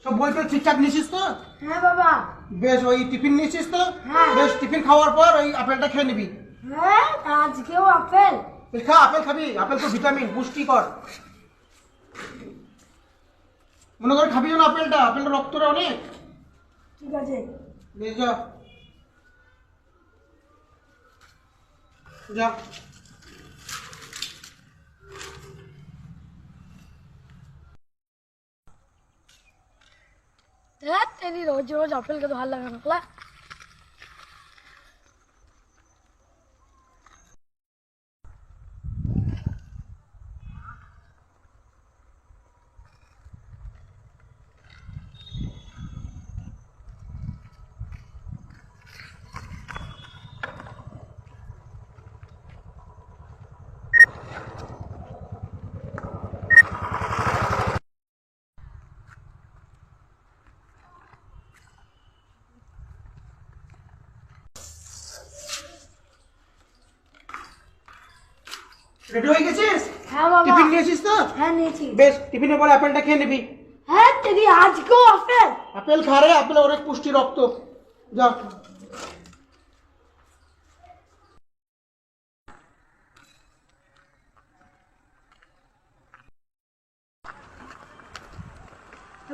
সব বই তো ঠিকঠাক নিয়েছিস তো? হ্যাঁ বাবা। বেশ, ওই টিফিন নিয়েছিস তো? হ্যাঁ। বেশ, টিফিন খাওয়ার পর ওই আপেলটা খেয়ে নিবি। হ্যাঁ, আজকেও আপেল? খা, আপেল খাবি, আপেল তো ভিটামিন, পুষ্টিকর। মনে করে খাবি না আপেলটা, আপেলটা রক্তটা অনেক। ঠিক আছে। বেশ, যা যা। তেরি রোজ রোজ আপেল খেতে ভালো লাগে না। রেডি হয়ে গেছিস? হ্যাঁ বাবা। টিফিন নিয়েছিস তো? হ্যাঁ নিয়েছি। বেশ, টিফিনের পরে আপেলটা খেয়ে নিবি। হ্যাঁ তেরি আজকেও আপেল? আপেল খা রে, আপেল অনেক পুষ্টি, রক্ত। যা।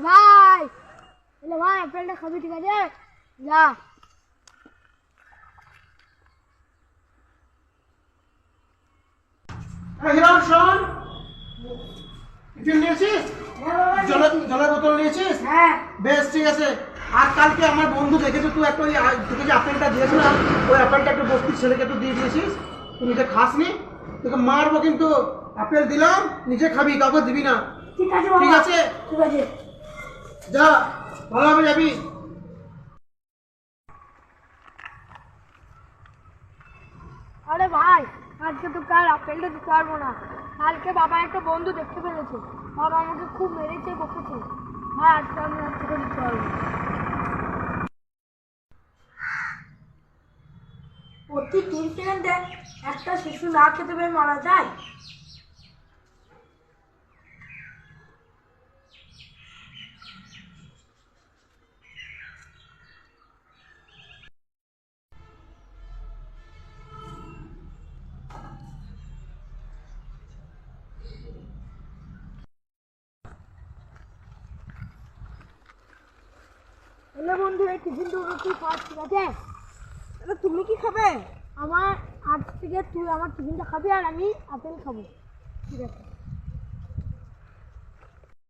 ভাই, ভাই আপেলটা খাবি? ঠিক আছে, যা। হিরণ শোন, টিফিন নিয়েছিস? হ্যাঁ বাবা। জলের বোতল নিয়েছিস? হ্যাঁ। বেশ, ঠিক আছে। আর কালকে আমার বন্ধু দেখেছো তুই একটা, তোকে যে আপেলটা দিয়েছিলাম, ওই আপেলটা একটু বস্তির ছেলেকে একটু দিয়ে দিয়েছিস, তুই নিজে খাসনি। তোকে মারবো কিন্তু। আপেল দিলাম, নিজে খাবি, কাউকে দিবি না। ঠিক আছে বাবা। ঠিক আছে? ঠিক আছে। যা, ভালোভাবে যাবি। আরে ভাই, আজকে তো কাল আপেলটা দিতে পারবো না। কালকে বাবা একটা বন্ধু দেখতে পেরেছে, বাবা আমাকে খুব মেরেছে, বকেছে। ভাই আজকে আমি আর তোকে দিতে পারবো না। প্রতি 3 সেকেন্ডে একটা শিশু না খেতে পেয়ে মারা যায়। হ্যালো বন্ধু, এই টিফিন দুটো তুই খাওয়া, ঠিক আছে? তুমি কি খাবে? আমার আজ থেকে তুই আমার টিফিনটা খাবি আর আমি আপেল খাবো। ঠিক আছে।